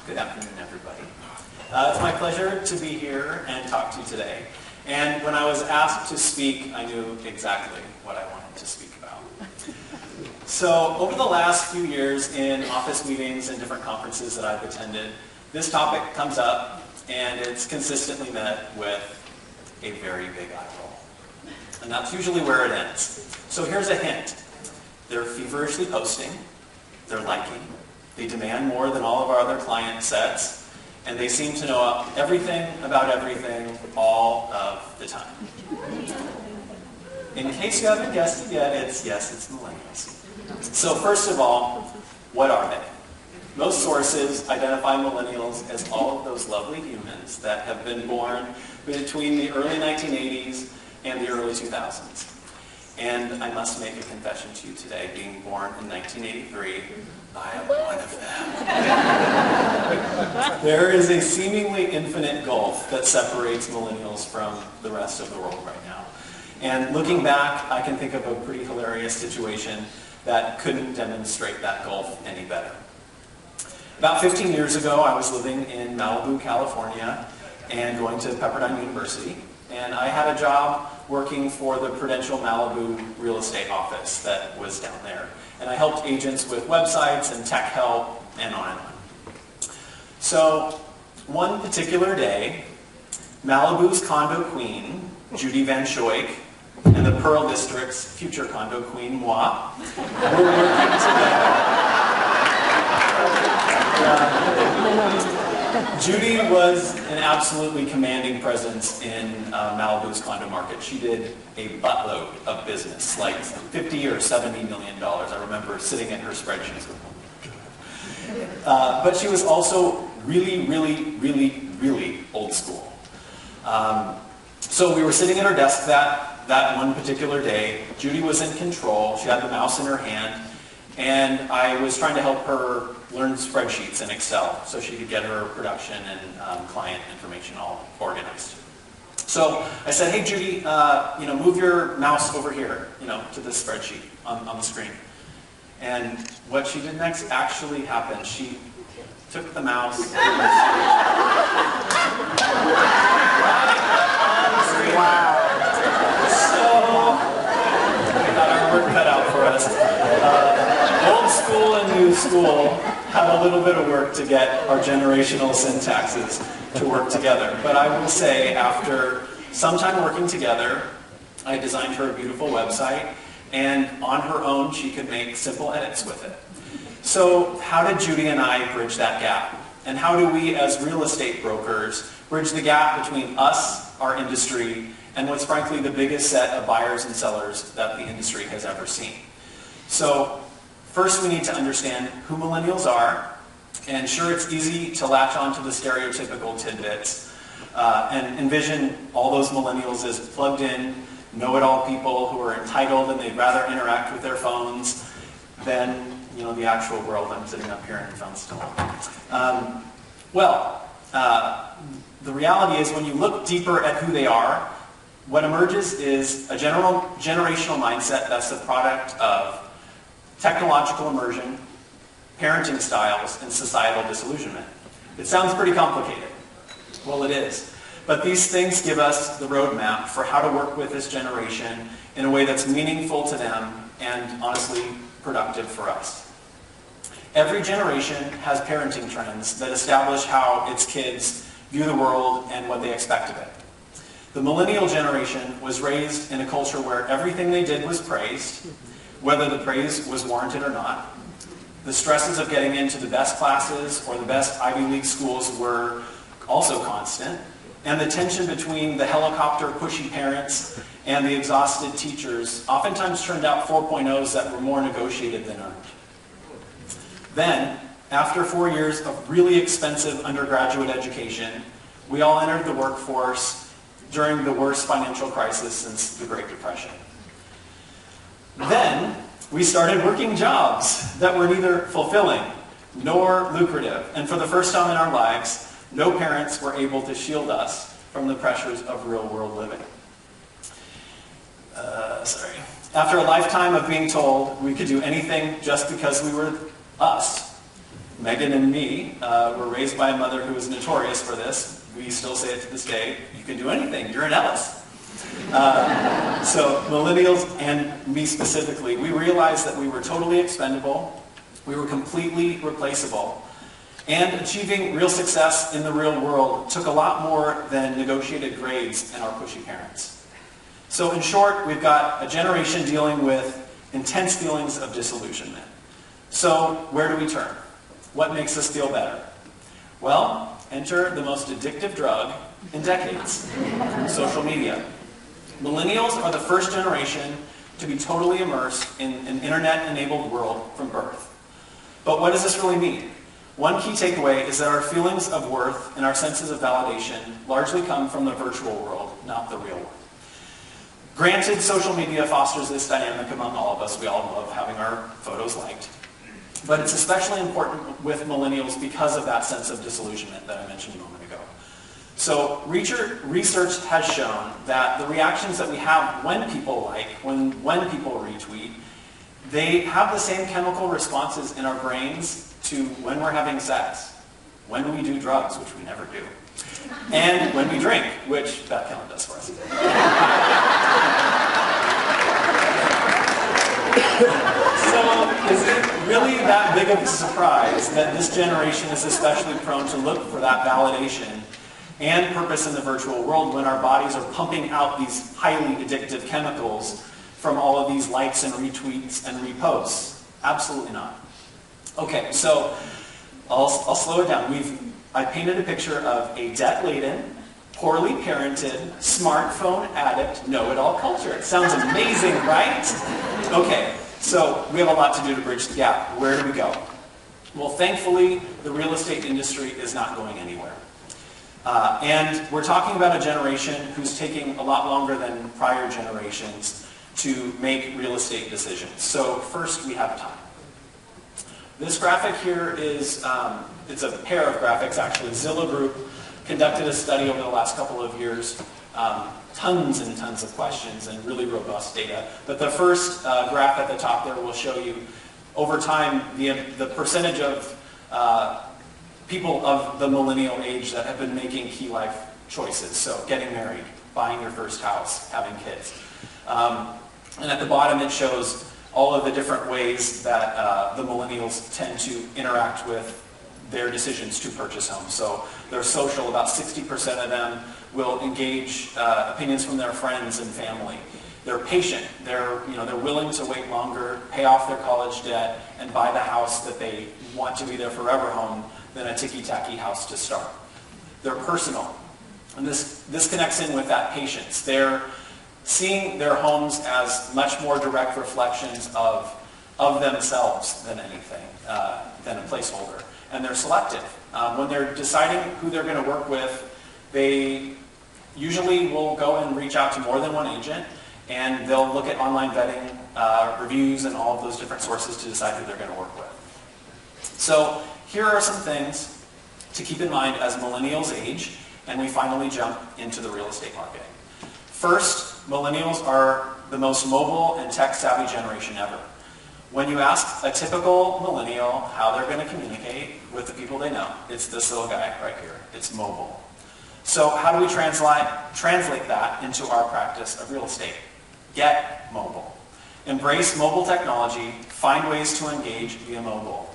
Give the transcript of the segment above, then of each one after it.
Good afternoon, everybody. It's my pleasure to be here and talk to you today. And when I was asked to speak, I knew exactly what I wanted to speak about. So over the last few years in office meetings and different conferences that I've attended, this topic comes up and it's consistently met with a very big eye roll. And that's usually where it ends. So here's a hint. They're feverishly posting, they're liking, they demand more than all of our other client sets, and they seem to know everything about everything all of the time. In case you haven't guessed it yet, it's millennials. So first of all, what are they? Most sources identify millennials as all of those lovely humans that have been born between the early 1980s and the early 2000s. And I must make a confession to you today, being born in 1983, I am one of them. There is a seemingly infinite gulf that separates millennials from the rest of the world right now. And looking back, I can think of a pretty hilarious situation that couldn't demonstrate that gulf any better. About 15 years ago, I was living in Malibu, California, and going to Pepperdine University. And I had a job working for the Prudential Malibu real estate office that was down there. And I helped agents with websites and tech help and on and on. So one particular day, Malibu's condo queen, Judy Van Schoik, and the Pearl District's future condo queen, moi, were working together. Judy was an absolutely commanding presence in Malibu's condo market. She did a buttload of business, like $50 or $70 million. I remember sitting in her spreadsheets going, but she was also really, really, really, really old school. So we were sitting at her desk that one particular day. Judy was in control. She had the mouse in her hand. And I was trying to help her learn spreadsheets in Excel so she could get her production and client information all organized. So I said, hey, Judy, move your mouse over here, to this spreadsheet on the screen. And what she did next actually happened. She took the mouse on the screen. Wow. So we got our work cut out for us. Old school and new school had a little bit of work to get our generational syntaxes to work together. But I will say, after some time working together, I designed her a beautiful website, and on her own, she could make simple edits with it. So how did Judy and I bridge that gap? And how do we, as real estate brokers, bridge the gap between us, our industry, and what's frankly the biggest set of buyers and sellers that the industry has ever seen? So first, we need to understand who millennials are, and sure, it's easy to latch onto the stereotypical tidbits and envision all those millennials as plugged-in, know-it-all people who are entitled and they'd rather interact with their phones than the actual world. I'm sitting up here and your phone's still on. The reality is when you look deeper at who they are, what emerges is a generational mindset that's the product of technological immersion, parenting styles, and societal disillusionment. It sounds pretty complicated. Well, it is. But these things give us the roadmap for how to work with this generation in a way that's meaningful to them and, honestly, productive for us. Every generation has parenting trends that establish how its kids view the world and what they expect of it. The millennial generation was raised in a culture where everything they did was praised, whether the praise was warranted or not. The stresses of getting into the best classes or the best Ivy League schools were also constant, and the tension between the helicopter pushy parents and the exhausted teachers oftentimes turned out 4.0s that were more negotiated than earned. Then, after 4 years of really expensive undergraduate education, we all entered the workforce during the worst financial crisis since the Great Depression. Then, we started working jobs that were neither fulfilling nor lucrative. And for the first time in our lives, no parents were able to shield us from the pressures of real-world living. After a lifetime of being told we could do anything just because we were us, Megan and me were raised by a mother who was notorious for this. We still say it to this day, you can do anything, you're an Ellis. So millennials, and me specifically, we realized that we were totally expendable, we were completely replaceable, and achieving real success in the real world took a lot more than negotiated grades and our pushy parents. So in short, we've got a generation dealing with intense feelings of disillusionment. So where do we turn? What makes us feel better? Well, enter the most addictive drug in decades, social media. Millennials are the first generation to be totally immersed in an internet-enabled world from birth. But what does this really mean? One key takeaway is that our feelings of worth and our senses of validation largely come from the virtual world, not the real one. Granted, social media fosters this dynamic among all of us. We all love having our photos liked. But it's especially important with millennials because of that sense of disillusionment that I mentioned a moment ago. So research has shown that the reactions that we have when people like, when people retweet, they have the same chemical responses in our brains to when we're having sex, when we do drugs, which we never do, and when we drink, which Beth Kellen does for us. So is it really that big of a surprise that this generation is especially prone to look for that validation and purpose in the virtual world when our bodies are pumping out these highly addictive chemicals from all of these likes and retweets and reposts? Absolutely not. Okay, so I'll slow it down. I painted a picture of a debt-laden, poorly parented, smartphone addict, know-it-all culture. It sounds amazing, right? Okay, so we have a lot to do to bridge the gap. Where do we go? Well, thankfully, the real estate industry is not going anywhere. And we're talking about a generation who's taking a lot longer than prior generations to make real estate decisions. So first, we have time. This graphic here is, it's a pair of graphics actually. Zillow Group conducted a study over the last couple of years, tons and tons of questions and really robust data. But the first graph at the top there will show you over time the percentage of people of the millennial age that have been making key life choices. So getting married, buying your first house, having kids. And at the bottom it shows all of the different ways that the millennials tend to interact with their decisions to purchase homes. So they're social, about 60% of them will engage opinions from their friends and family. They're patient, they're willing to wait longer, pay off their college debt, and buy the house that they want to be their forever home than a ticky-tacky house to start. They're personal, and this connects in with that patience. They're seeing their homes as much more direct reflections of themselves than anything, than a placeholder. And they're selective. When they're deciding who they're going to work with, they usually will go and reach out to more than one agent, and they'll look at online vetting, reviews, and all of those different sources to decide who they're going to work with. So here are some things to keep in mind as millennials age, and we finally jump into the real estate market. First, millennials are the most mobile and tech-savvy generation ever. When you ask a typical millennial how they're going to communicate with the people they know, it's this little guy right here. It's mobile. So how do we translate that into our practice of real estate? Get mobile. Embrace mobile technology. Find ways to engage via mobile.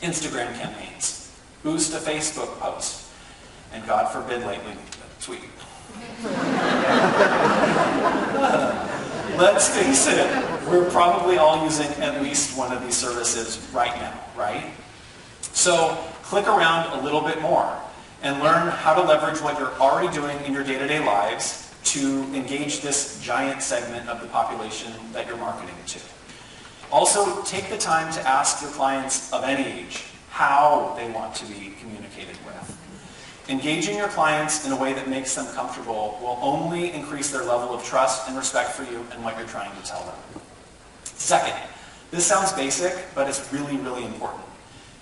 Instagram campaigns. Boost a Facebook post. And God forbid lately, a tweet. Let's face it, we're probably all using at least one of these services right now, right? So click around a little bit more and learn how to leverage what you're already doing in your day-to-day lives to engage this giant segment of the population that you're marketing to. Also, take the time to ask your clients of any age how they want to be communicated with. Engaging your clients in a way that makes them comfortable will only increase their level of trust and respect for you and what you're trying to tell them. Second, this sounds basic, but it's really, really important.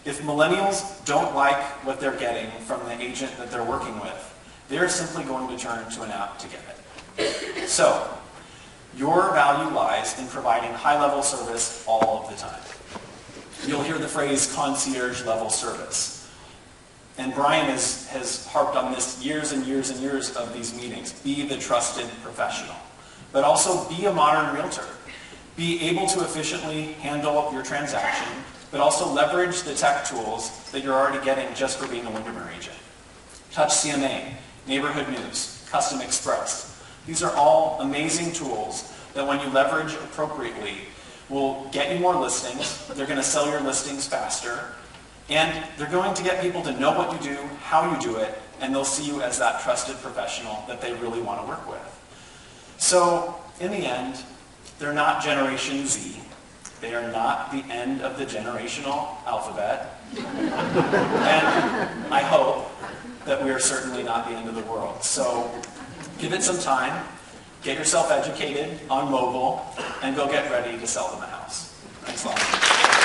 If millennials don't like what they're getting from the agent that they're working with, they're simply going to turn to an app to get it. So, your value lies in providing high-level service all of the time. you'll hear the phrase concierge level service. And Brian has harped on this years and years and years of these meetings. Be the trusted professional. But also be a modern realtor. Be able to efficiently handle your transaction, but also leverage the tech tools that you're already getting just for being a Windermere agent. Touch CMA, Neighborhood News, Custom Express. These are all amazing tools that when you leverage appropriately will get you more listings, they're going to sell your listings faster, and they're going to get people to know what you do, how you do it, and they'll see you as that trusted professional that they really want to work with. So, in the end, they're not Generation Z. They are not the end of the generational alphabet. And I hope that we are certainly not the end of the world. So, give it some time, get yourself educated on mobile, and go get ready to sell them a house. Thanks a lot.